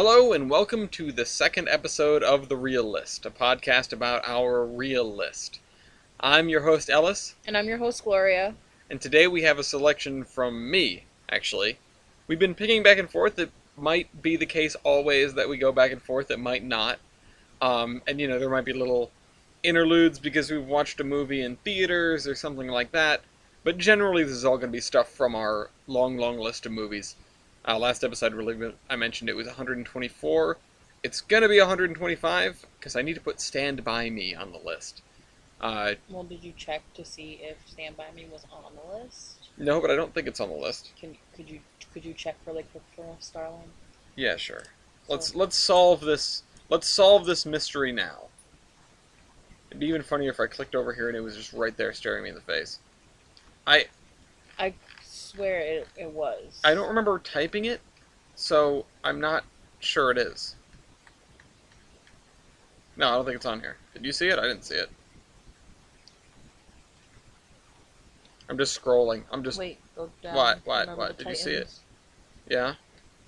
Hello and welcome to the second episode of The Real List, a podcast about our real list. I'm your host Ellis. And I'm your host Gloria. And today we have a selection from me, actually. We've been picking back and forth. It might be the case always that we go back and forth. It might not. There might be little interludes because we've watched a movie in theaters or something like that. But generally this is all going to be stuff from our long list of movies. Last episode, I mentioned it was 124. It's going to be 125, because I need to put Stand By Me on the list. Well, did you check to see if Stand By Me was on the list? No, but I don't think it's on the list. Could you check really quick for Starline? Yeah, sure. Let's solve this. Let's solve this mystery now. It'd be even funnier if I clicked over here and it was just right there staring me in the face. I swear it was. I don't remember typing it, so I'm not sure it is. No, I don't think it's on here. Did you see it? I didn't see it. I'm just scrolling. Wait, go down. What? Did you see it? Yeah?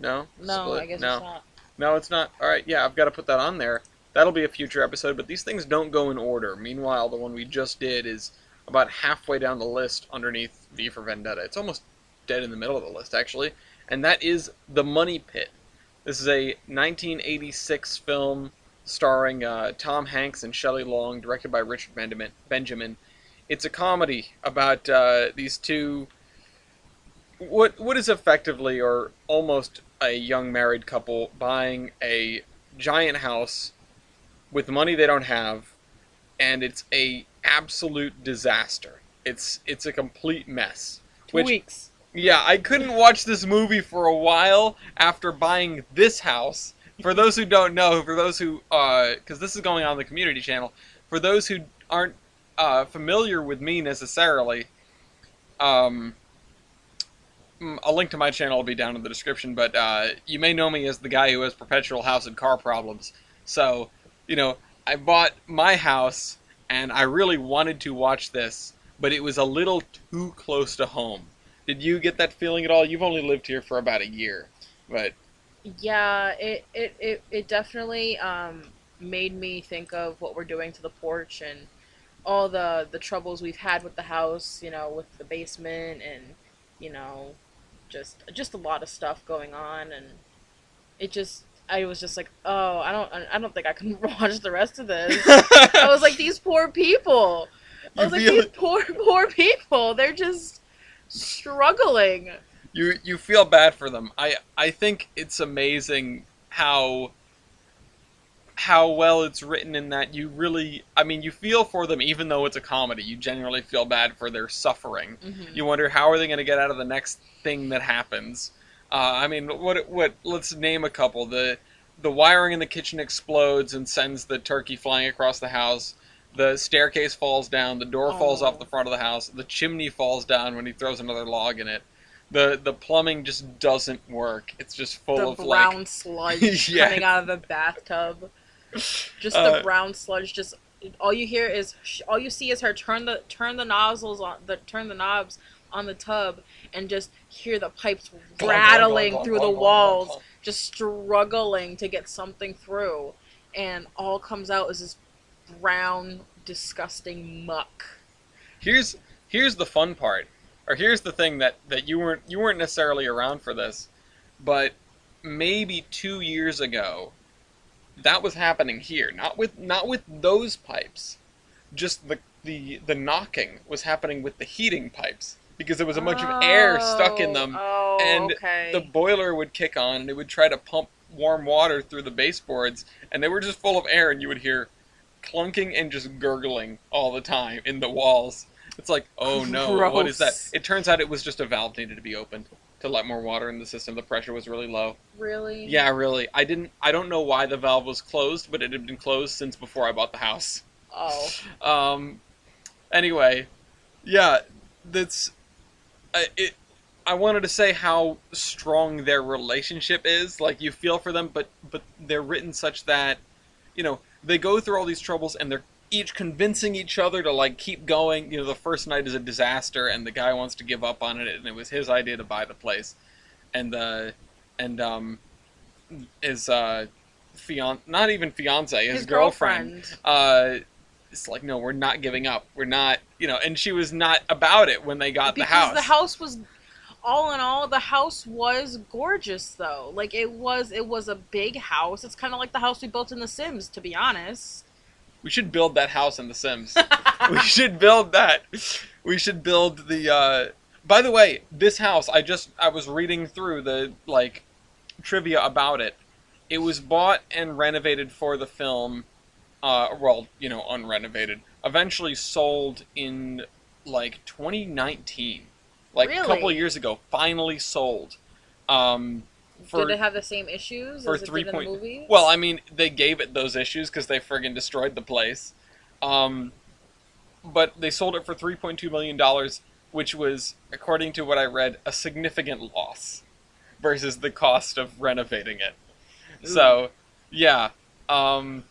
No? No, Split? I guess no. it's not. No, it's not. Alright, yeah, I've got to put that on there. That'll be a future episode, but these things don't go in order. Meanwhile, the one we just did is about halfway down the list underneath V for Vendetta. It's almost dead in the middle of the list, actually. And that is The Money Pit. This is a 1986 film starring Tom Hanks and Shelley Long, directed by Richard Benjamin. It's a comedy about these two, what is effectively or almost a young married couple buying a giant house with money they don't have, and it's a absolute disaster. It's a complete mess. 2 weeks. Yeah, I couldn't watch this movie for a while after buying this house. For those who don't know, for those who, because this is going on the community channel, for those who aren't familiar with me necessarily, a link to my channel will be down in the description, but you may know me as the guy who has perpetual house and car problems. So, I bought my house, and I really wanted to watch this, but it was a little too close to home. Did you get that feeling at all? You've only lived here for about a year, but... Yeah, it definitely made me think of what we're doing to the porch and all the troubles we've had with the house, with the basement and, just a lot of stuff going on, and I was just like, oh, I don't think I can watch the rest of this. I was like, these poor people. These poor people. They're just struggling. You feel bad for them. I think it's amazing how well it's written in that you really, you feel for them even though it's a comedy. You genuinely feel bad for their suffering. Mm-hmm. You wonder how are they going to get out of the next thing that happens. What? Let's name a couple. The wiring in the kitchen explodes and sends the turkey flying across the house. The staircase falls down. The door falls off the front of the house. The chimney falls down when he throws another log in it. The plumbing just doesn't work. It's just full of brown sludge Yeah. coming out of the bathtub. Just the brown sludge. Just all you see is her turn the knobs on the tub and just hear the pipes rattling through the walls, just struggling to get something through, and all comes out is this brown, disgusting muck. Here's the fun part, or here's the thing that you weren't necessarily around for this, but maybe 2 years ago, that was happening here. Not with those pipes, just the knocking was happening with the heating pipes because there was a bunch of air stuck in them, and okay. The boiler would kick on and it would try to pump warm water through the baseboards, and they were just full of air, and you would hear clunking and just gurgling all the time in the walls. It's like, oh no, Gross. What is that? It turns out it was just a valve needed to be opened to let more water in the system. The pressure was really low. Really? Yeah, really. I don't know why the valve was closed, but it had been closed since before I bought the house. Oh. Anyway, yeah, that's I wanted to say how strong their relationship is. Like, you feel for them, but they're written such that, they go through all these troubles and they're each convincing each other to, like, keep going. The first night is a disaster and the guy wants to give up on it, and it was his idea to buy the place. And not even fiance, his His girlfriend, girlfriend. it's like, no, we're not giving up. We're not, and she was not about it when they got the house. Because the house was, all in all, the house was gorgeous though. Like it was a big house. It's kind of like the house we built in The Sims, to be honest. We should build that house in The Sims. We should build that. We should build the. By the way, this house, I was reading through the trivia about it. It was bought and renovated for the film. Unrenovated. Eventually sold in 2019, Really? a couple of years ago. Finally sold. Did it have the same issues for as it did in the movies? Well, I mean, they gave it those issues because they friggin' destroyed the place. But they sold it for $3.2 million, which was, according to what I read, a significant loss versus the cost of renovating it. Ooh. So, yeah. By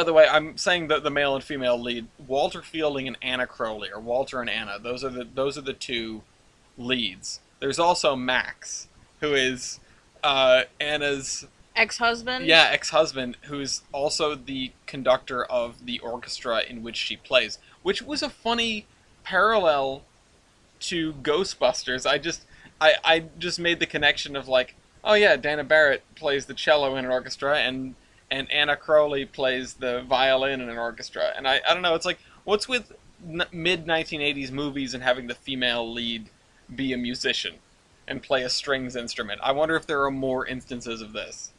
the way, I'm saying that the male and female lead, Walter Fielding and Anna Crowley, or Walter and Anna, those are the two leads. There's also Max, who is Anna's ex-husband? Yeah, ex-husband, who's also the conductor of the orchestra in which she plays, which was a funny parallel to Ghostbusters. I just made the connection of oh yeah, Dana Barrett plays the cello in an orchestra, and Anna Crowley plays the violin in an orchestra. And I don't know, it's what's with mid-1980s movies and having the female lead be a musician and play a strings instrument? I wonder if there are more instances of this.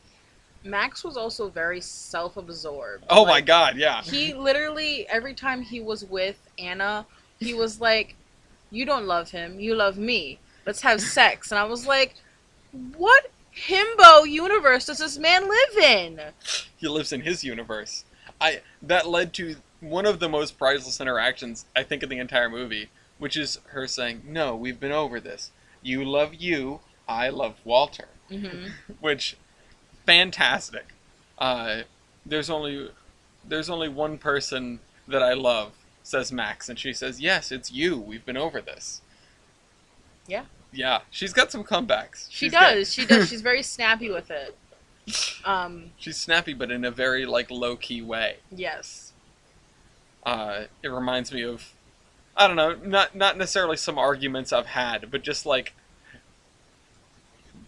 Max was also very self-absorbed. Oh my god, yeah. He literally, every time he was with Anna, he was like, you don't love him, you love me. Let's have sex. And I was like, what himbo universe does this man live in? He lives in his universe. That led to one of the most priceless interactions, I think, in the entire movie, which is her saying, no, we've been over this. You love you, I love Walter. Mm-hmm. Which, fantastic. There's only one person that I love, says Max, and she says, yes, it's you, we've been over this. Yeah. Yeah, she's got some comebacks. She does. She's very snappy with it. She's snappy, but in a very low-key way. Yes. It reminds me of, I don't know, not necessarily some arguments I've had, but just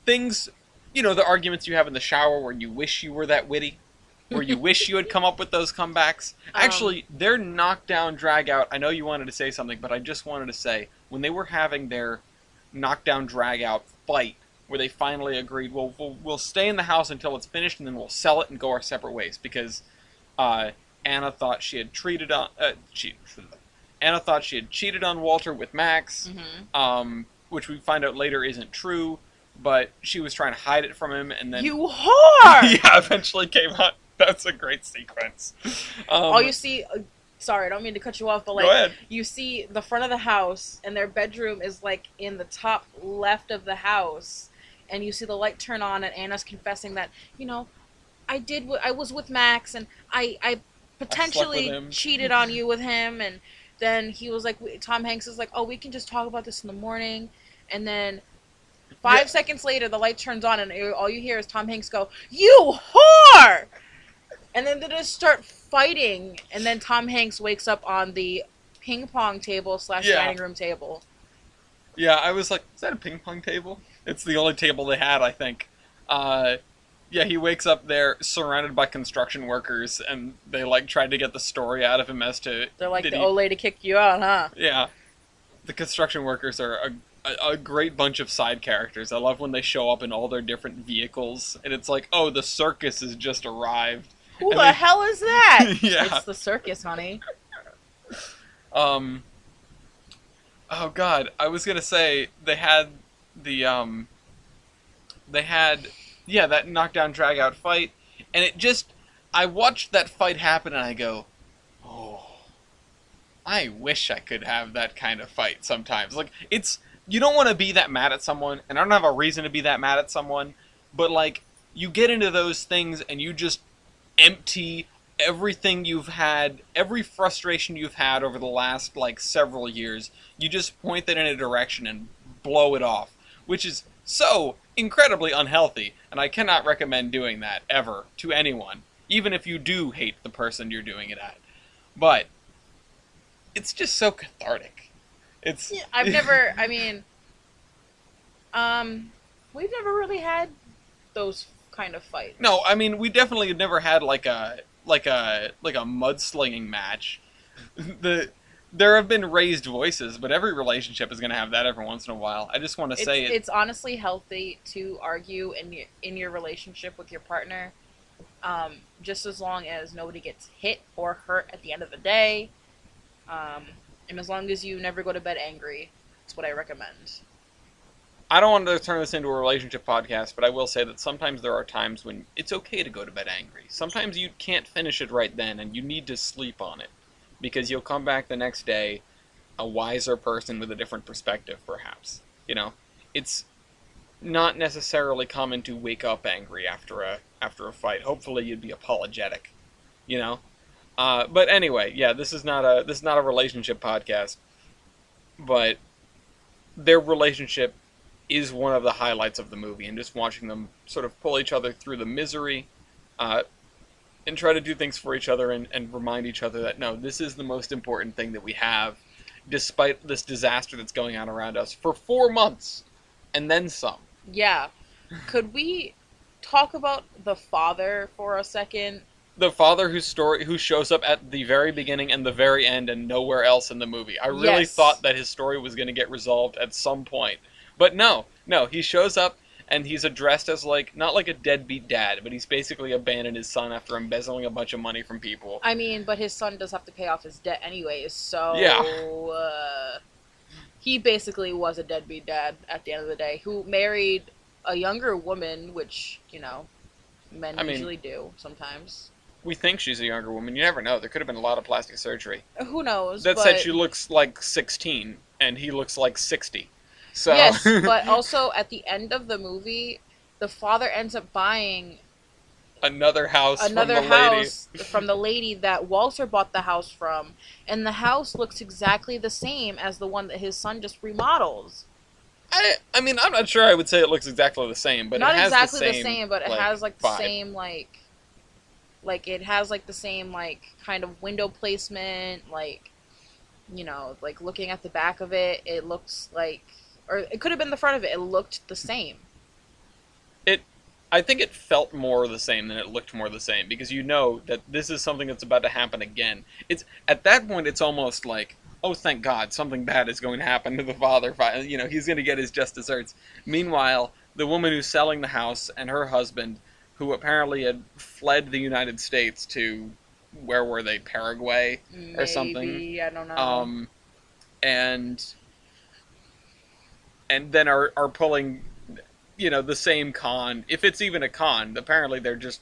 things, the arguments you have in the shower where you wish you were that witty, where you wish you had come up with those comebacks. Actually, their knockdown drag out, I know you wanted to say something, but I just wanted to say, when they were having their knockdown drag out fight, where they finally agreed, well, we'll stay in the house until it's finished, and then we'll sell it and go our separate ways, because Anna thought she had cheated on Walter with Max, mm-hmm. Which we find out later isn't true, but she was trying to hide it from him, and then you whore! Yeah, eventually came out. That's a great sequence. All you see. Sorry, I don't mean to cut you off, but go ahead. You see the front of the house, and their bedroom is in the top left of the house, and you see the light turn on, and Anna's confessing that, I was with Max, and I potentially cheated on you with him, and then he was Tom Hanks is oh, we can just talk about this in the morning, and then 5 seconds later, the light turns on, and all you hear is Tom Hanks go, you whore! And then they just start fighting, and then Tom Hanks wakes up on the ping pong table / dining room table. Yeah, I was like, is that a ping pong table? It's the only table they had, I think. Yeah, he wakes up there surrounded by construction workers, and they tried to get the story out of him as to... They're the old lady kicked you out, huh? Yeah. The construction workers are a great bunch of side characters. I love when they show up in all their different vehicles, and it's oh, the circus has just arrived. Who the hell is that? Yeah. It's the circus, honey. Oh god, I was gonna say they had that knockdown drag out fight, and I watched that fight happen and I go, oh, I wish I could have that kind of fight sometimes. You don't want to be that mad at someone, and I don't have a reason to be that mad at someone, but you get into those things and you just empty everything you've had, every frustration you've had over the last several years. You just point that in a direction and blow it off, which is so incredibly unhealthy, and I cannot recommend doing that ever to anyone, even if you do hate the person you're doing it at. But it's just so cathartic. It's Yeah, I've never. I mean, we've never really had those kind of no, fights. I mean we definitely have never had like a mudslinging match. the There have been raised voices, but every relationship is going to have that every once in a while. I just want to It's say it. it's honestly healthy to argue in your relationship with your partner, just as long as nobody gets hit or hurt at the end of the day, um, and as long as you never go to bed angry. That's what I recommend. I don't want to turn this into a relationship podcast, but I will say that sometimes there are times when it's okay to go to bed angry. Sometimes you can't finish it right then, and you need to sleep on it because you'll come back the next day a wiser person with a different perspective, perhaps. You know, it's not necessarily common to wake up angry after a fight. Hopefully, you'd be apologetic. You know. But anyway, yeah, this is not a relationship podcast, but their relationship is one of the highlights of the movie, and just watching them sort of pull each other through the misery, uh, and try to do things for each other, and remind each other that no, this is the most important thing that we have, despite this disaster that's going on around us for 4 months, and then some. Yeah, could we talk about the father for a second? The father who shows up at the very beginning and the very end and nowhere else in the movie. I really Yes. thought that his story was going to get resolved at some point. But no, he shows up and he's addressed as like not like a deadbeat dad, but he's basically abandoned his son after embezzling a bunch of money from people. I mean, but his son does have to pay off his debt anyways, Yeah. so he basically was a deadbeat dad at the end of the day, who married a younger woman, which men I mean, usually do sometimes. we think she's a younger woman. You never know. There could have been a lot of plastic surgery. Who knows? That said, But she looks like 16 and he looks like 60. So yes, but also at the end of the movie, the father ends up buying another house from another the lady. house from the lady that Walter bought the house from, and the house looks exactly the same as the one that his son just remodels. I mean, I'm not sure I would say it looks exactly the same, but Not it has exactly the same, but it like, has like the vibe. same like it has like the same like kind of window placement, like like looking at the back of it, it looks like, or it could have been the front of it. It looked the same. It, I think it felt more the same than it looked more the same because you know that this is something that's about to happen again. It's at that point it's almost like, oh, thank God, something bad is going to happen to the father. You know, he's going to get his just desserts. Meanwhile, the woman who's selling the house and her husband, who apparently had fled the United States to, where were they, Paraguay or something? Maybe, I don't know. And then are pulling, the same con. If it's even a con, apparently they're just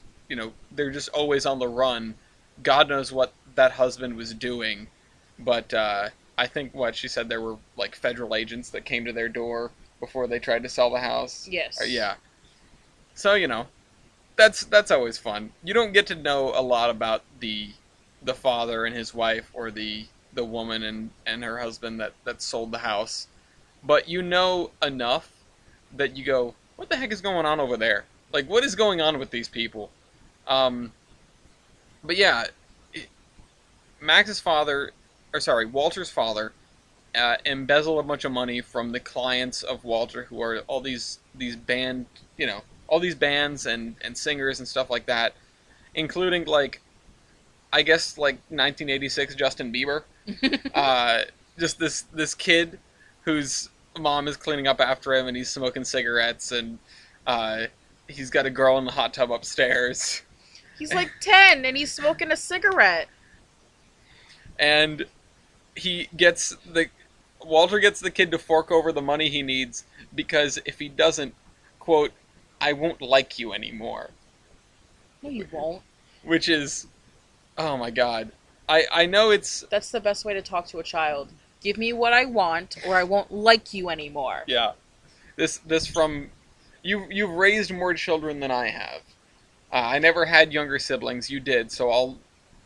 always on the run. God knows what that husband was doing, but I think what she said there were like federal agents that came to their door before they tried to sell the house. Yes. Yeah. So that's always fun. You don't get to know a lot about the father and his wife, or the woman and her husband that sold the house, but you know enough that you go, what the heck is going on over there? Like, what is going on with these people? Um, but yeah, Max's father, or sorry, Walter's father, embezzled a bunch of money from the clients of Walter, who are all these band, all these bands and singers and stuff like that, including like, I guess like 1986 Justin Bieber. Just this kid whose mom is cleaning up after him, and he's smoking cigarettes, and he's got a girl in the hot tub upstairs. He's like 10 and he's smoking a cigarette. And Walter gets the kid to fork over the money he needs, because if he doesn't, quote, I won't like you anymore. No, you won't. Which is, oh my God. I know it's... That's the best way to talk to a child. Give me what I want, or I won't like you anymore. Yeah. This from... You've raised more children than I have. I never had younger siblings. You did, so I'll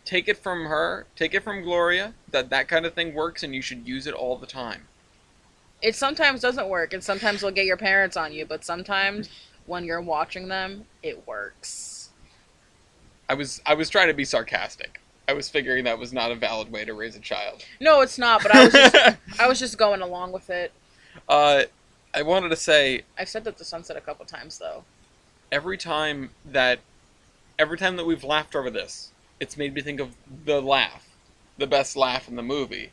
take it from her, take it from Gloria, that kind of thing works, and you should use it all the time. It sometimes doesn't work, and sometimes they'll get your parents on you, but sometimes when you're watching them, it works. I was trying to be sarcastic. I was figuring that was not a valid way to raise a child. No, it's not, but I was just going along with it. uh, I wanted to say I've said that to Sunset a couple times though. every time that every time that we've laughed over this, it's made me think of the best laugh in the movie,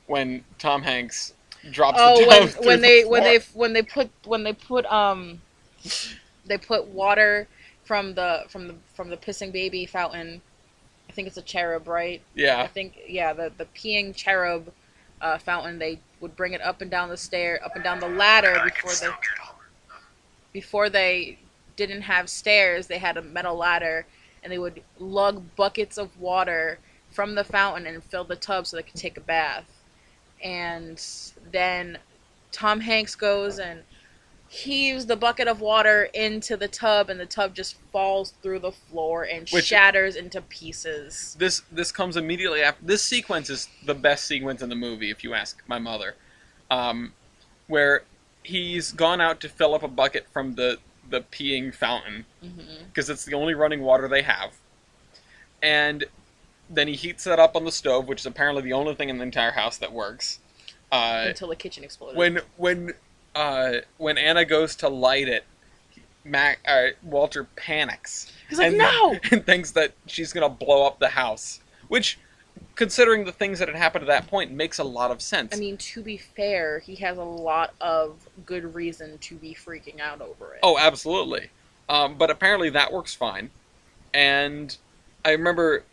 when Tom Hanks drops the Oh, tub through the floor. they put water from the pissing baby fountain. I think it's a cherub, right? I Yeah, think yeah, the peeing cherub fountain. They would bring it up and down the stair, up and down the ladder before they didn't have stairs. They had a metal ladder, and they would lug buckets of water from the fountain and fill the tub so they could take a bath. And then Tom Hanks goes and heaves the bucket of water into the tub, and the tub just falls through the floor and which shatters into pieces. this comes immediately after. This sequence is the best sequence in the movie, if you ask my mother, where he's gone out to fill up a bucket from the peeing fountain because it's the only running water they have, and then he heats that up on the stove, which is apparently the only thing in the entire house that works. Until the kitchen exploded. When Anna goes to light it, Walter panics. He's like, no! And thinks that she's gonna blow up the house, which, considering the things that had happened at that point, makes a lot of sense. I mean, to be fair, he has a lot of good reason to be freaking out over it. Oh, absolutely. But apparently that works fine. And I remember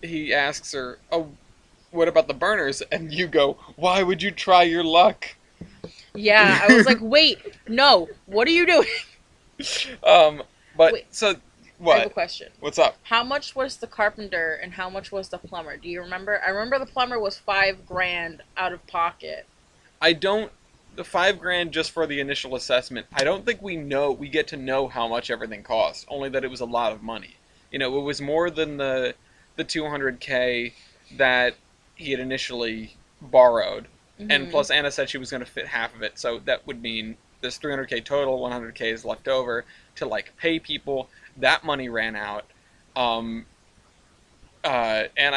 he asks her, "Oh, what about the burners?" And you go, "Why would you try your luck?" Yeah, I was like, wait, no, what are you doing? But Wait, so I have a what? question. What's up? How much was the carpenter and how much was the plumber? Do you remember? I remember the plumber was $5,000 out of pocket. I don't. The $5,000 just for the initial assessment. I don't think we get to know how much everything cost. Only that it was a lot of money. You know, it was more than the $200K that he had initially borrowed. And plus, Anna said she was going to fit half of it, so that would mean there's $300K total, $100K is left over to pay people. That money ran out. Anna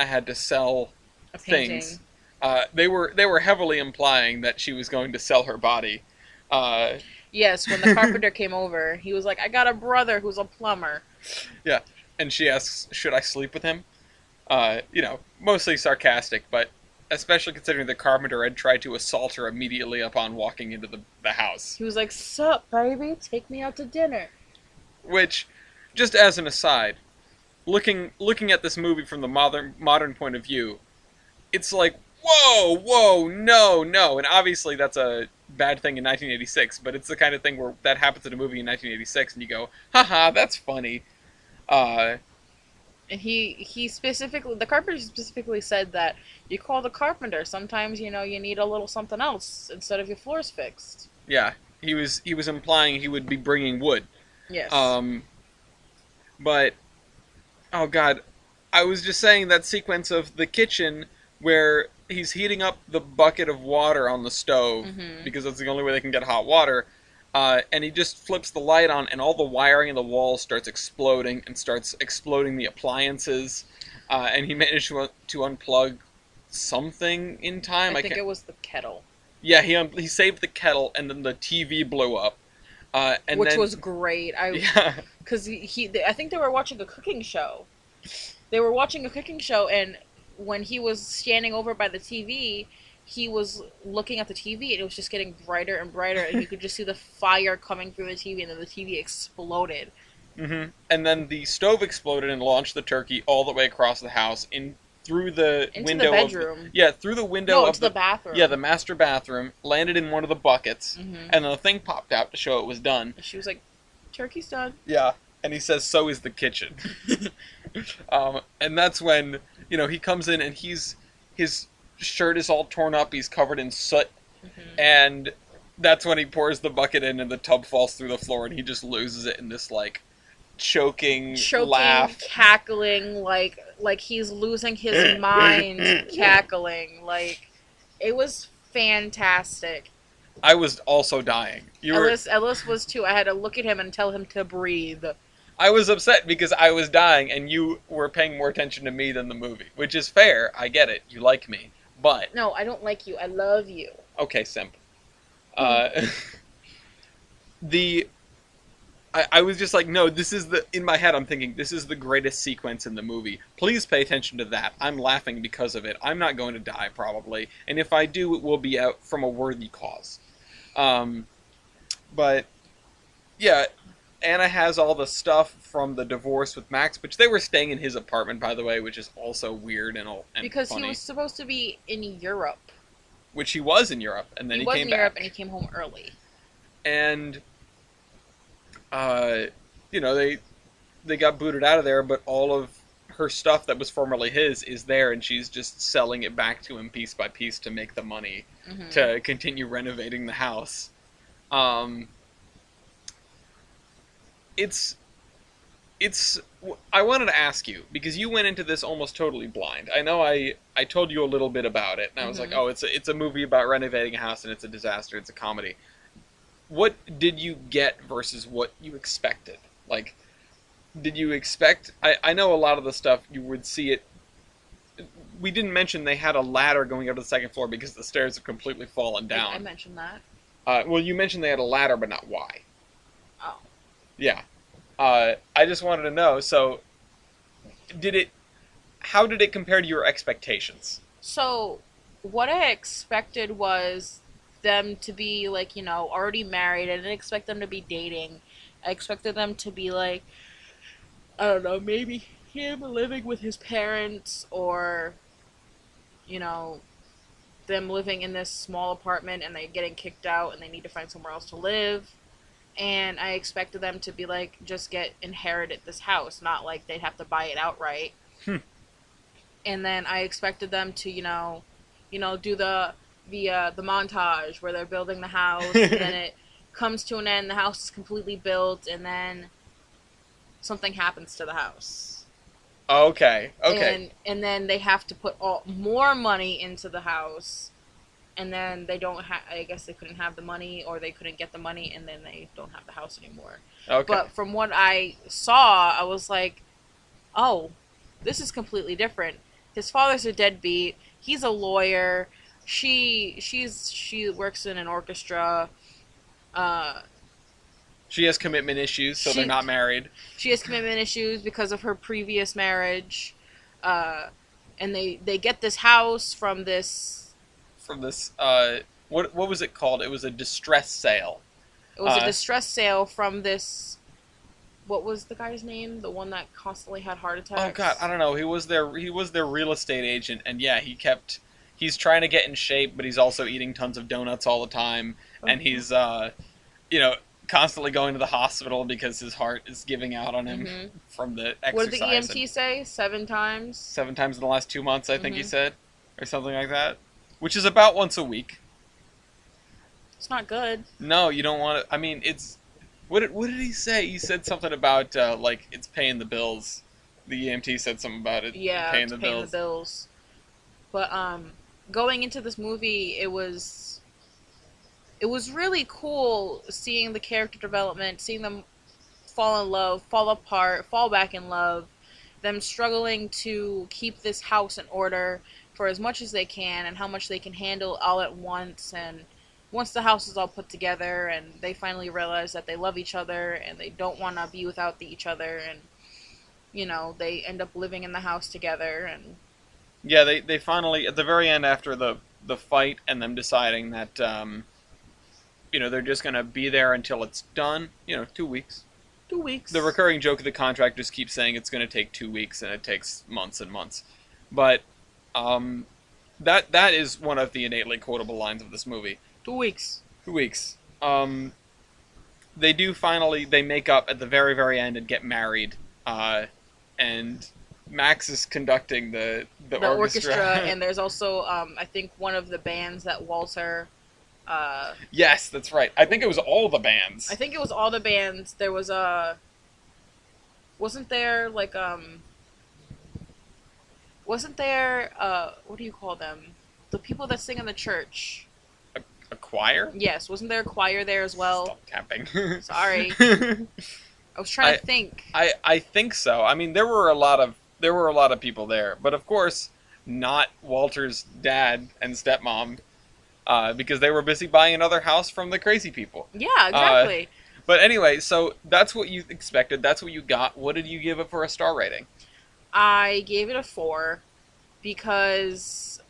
had to sell A painting. things. They were heavily implying that she was going to sell her body. Yes, when the carpenter came over, he was like, I got a brother who's a plumber. Yeah, and she asks, "Should I sleep with him?" Mostly sarcastic, but especially considering the carpenter had tried to assault her immediately upon walking into the house. He was like, sup, baby, take me out to dinner. Which, just as an aside, looking at this movie from the modern point of view, it's like, whoa, no, and obviously that's a bad thing in 1986, but it's the kind of thing where that happens in a movie in 1986, and you go, haha, that's funny. And the carpenter specifically said that you call the carpenter. Sometimes, you need a little something else instead of your floors fixed. Yeah, he was implying he would be bringing wood. Yes. But, oh god, I was just saying that sequence of the kitchen where he's heating up the bucket of water on the stove because that's the only way they can get hot water. And he just flips the light on, and all the wiring in the walls starts exploding and starts exploding the appliances. And he managed to unplug something in time. I think it was the kettle. Yeah, he saved the kettle, and then the TV blew up. Which was great. Yeah. Because I think they were watching a cooking show. And when he was standing over by the TV, he was looking at the TV, and it was just getting brighter and brighter, and you could just see the fire coming through the TV, and then the TV exploded. And then the stove exploded and launched the turkey all the way across the house through the window. The bedroom. Through the window No, of into the bathroom. Yeah, the master bathroom, landed in one of the buckets, and then the thing popped out to show it was done. And she was like, turkey's done. Yeah, and he says, so is the kitchen. And that's when, he comes in, and his shirt is all torn up, he's covered in soot, and that's when he pours the bucket in, and the tub falls through the floor, and he just loses it in this, choking laugh. Cackling, like he's losing his mind, cackling. It was fantastic. I was also dying. Ellis was too. I had to look at him and tell him to breathe. I was upset because I was dying and you were paying more attention to me than the movie, which is fair. I get it. You like me, but No, I don't like you. I love you. okay, simp. Uh, the I was just like, no, this is the in my head. I'm thinking this is the greatest sequence in the movie. Please pay attention to that. I'm laughing because of it. I'm not going to die probably, and if I do, it will be out from a worthy cause. Um, but yeah, Anna has all the stuff from the divorce with Max, which they were staying in his apartment, by the way, which is also weird and Because funny. he was supposed to be in Europe. Which he was in Europe, and then he was came in back. Europe and he came home early. And you know, they got booted out of there, but all of her stuff that was formerly his is there, and she's just selling it back to him piece by piece to make the money to continue renovating the house. It's I wanted to ask you because you went into this almost totally blind. I know I told you a little bit about it, and I was like, oh, it's a movie about renovating a house, and it's a disaster. It's a comedy. What did you get versus what you expected? Like, did you expect... I know a lot of the stuff you would see it... We didn't mention they had a ladder going up to the second floor because the stairs have completely fallen down. I mentioned that. Well, you mentioned they had a ladder, but not why. Oh. Yeah. I just wanted to know, so... How did it compare to your expectations? So, what I expected was them to be, like, you know, already married. I didn't expect them to be dating. I expected them to be, like, I don't know, maybe him living with his parents or, you know, them living in this small apartment and they're getting kicked out and they need to find somewhere else to live. And I expected them to be, like, just inherited this house, not like they'd have to buy it outright. And then I expected them to, you know, do the montage where they're building the house, and then it comes to an end. The house is completely built, and then something happens to the house. Okay. And then they have to put more money into the house, and then they don't have. I guess they couldn't have the money, or they couldn't get the money, and then they don't have the house anymore. Okay. But from what I saw, I was like, oh, this is completely different. His father's a deadbeat. He's a lawyer. She works in an orchestra. She has commitment issues, so they're not married. She has commitment issues because of her previous marriage. And they get this house from this... What was it called? It was a distress sale. It was a distress sale from this... What was the guy's name? The one that constantly had heart attacks? Oh god, I don't know. He was their real estate agent, and yeah, he's trying to get in shape, but he's also eating tons of donuts all the time, and he's constantly going to the hospital because his heart is giving out on him from the exercise. What did the EMT say? 7 times? 7 times in the last 2 months, I think he said, or something like that, which is about once a week. It's not good. No, you don't want to. I mean, it's... What did he say? He said something about, like, it's paying the bills. The EMT said something about it. Yeah, paying it's the paying bills. the bills. But, going into this movie, it was really cool seeing the character development, seeing them fall in love, fall apart, fall back in love, them struggling to keep this house in order for as much as they can and how much they can handle all at once, and once the house is all put together and they finally realize that they love each other and they don't want to be without each other, and, you know, they end up living in the house together. And yeah, they finally, at the very end, after the fight and them deciding that, they're just going to be there until it's done, 2 weeks. 2 weeks. The recurring joke of the contract just keeps saying it's going to take 2 weeks, and it takes months and months. But that is one of the innately quotable lines of this movie. 2 weeks. 2 weeks. They make up at the very, very end and get married. And Max is conducting the orchestra. And there's also, I think, one of the bands that Walter... yes, that's right. I think it was all the bands. I think it was all the bands. There was Wasn't there, like, what do you call them? The people that sing in the church. A choir? Yes, wasn't there a choir there as well? Stop tapping. Sorry, I was trying to think. I think so. I mean, there were a lot of people there, but of course, not Walter's dad and stepmom, because they were busy buying another house from the crazy people. Yeah, exactly. But anyway, so that's what you expected. That's what you got. What did you give it for a star rating? I gave it a 4 because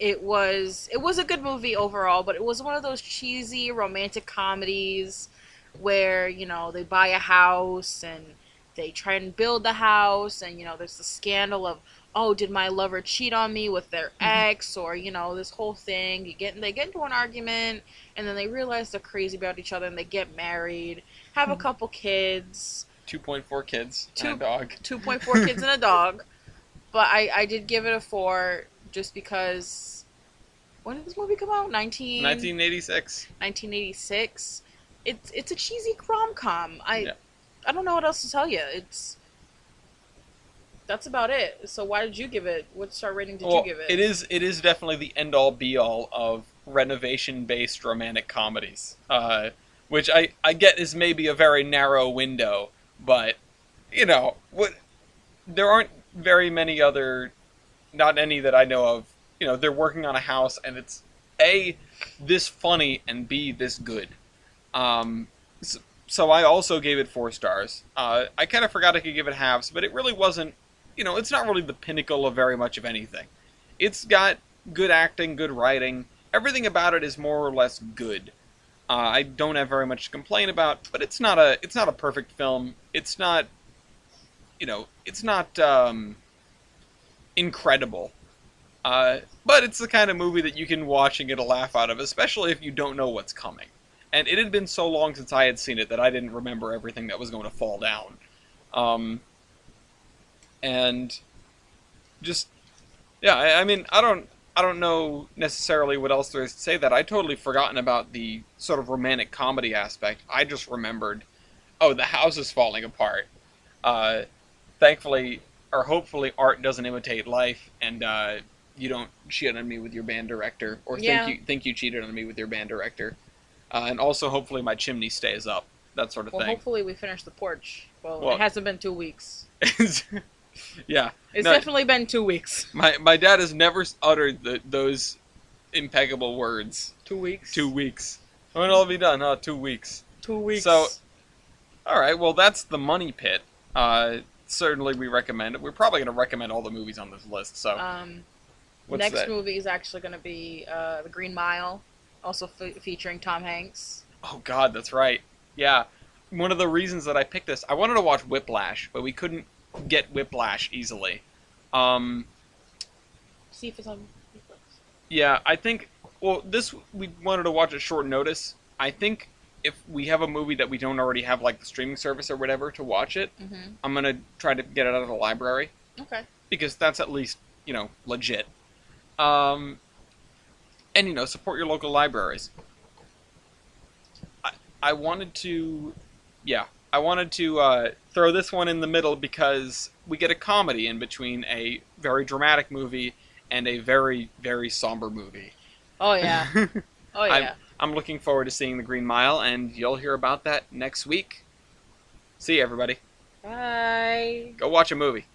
it was a good movie overall, but it was one of those cheesy romantic comedies where, they buy a house and they try and build the house, and there's the scandal of, oh, did my lover cheat on me with their ex, or this whole thing. They get into an argument, and then they realize they're crazy about each other, and they get married, have a couple kids. 2.4 kids and a dog. 2.4 kids and a dog. But I did give it a 4 just because. When did this movie come out? 1986. 1986. It's a cheesy rom-com. I don't know what else to tell you. That's about it. So why did you give it? What star rating did you give it? It is definitely the end all be all of renovation based romantic comedies. Which I get is maybe a very narrow window, but there aren't very many other, not any that I know of. They're working on a house and it's A, this funny, and B, this good. So I also gave it 4 stars. I kind of forgot I could give it halves, but it really wasn't, it's not really the pinnacle of very much of anything. It's got good acting, good writing. Everything about it is more or less good. I don't have very much to complain about, but it's not a perfect film. It's not, incredible. But it's the kind of movie that you can watch and get a laugh out of, especially if you don't know what's coming. And it had been so long since I had seen it that I didn't remember everything that was going to fall down. And just, yeah, I mean, I don't know necessarily what else there is to say that. I'd totally forgotten about the sort of romantic comedy aspect. I just remembered, oh, the house is falling apart. Thankfully, or hopefully, art doesn't imitate life, and you don't cheat on me with your band director, or think you cheated on me with your band director. And also, hopefully, my chimney stays up. That sort of thing. Well, hopefully we finish the porch. Well, it hasn't been 2 weeks. Yeah. It's definitely been 2 weeks. My dad has never uttered those impeccable words. 2 weeks? 2 weeks. When will it be done? 2 weeks. 2 weeks. So, alright, well, that's The Money Pit. Certainly we recommend it. We're probably going to recommend all the movies on this list, so... Next movie is actually going to be The Green Mile, also featuring Tom Hanks. Oh, God, that's right. Yeah. One of the reasons that I picked this, I wanted to watch Whiplash, but we couldn't get Whiplash easily. See if it's on Netflix. Yeah, I think... Well, we wanted to watch at short notice. I think if we have a movie that we don't already have, like, the streaming service or whatever to watch it, I'm going to try to get it out of the library. Okay. Because that's at least, legit. And, support your local libraries. I wanted to throw this one in the middle because we get a comedy in between a very dramatic movie and a very, very somber movie. Oh, yeah. Oh, yeah. I'm looking forward to seeing The Green Mile, and you'll hear about that next week. See you, everybody. Bye. Go watch a movie.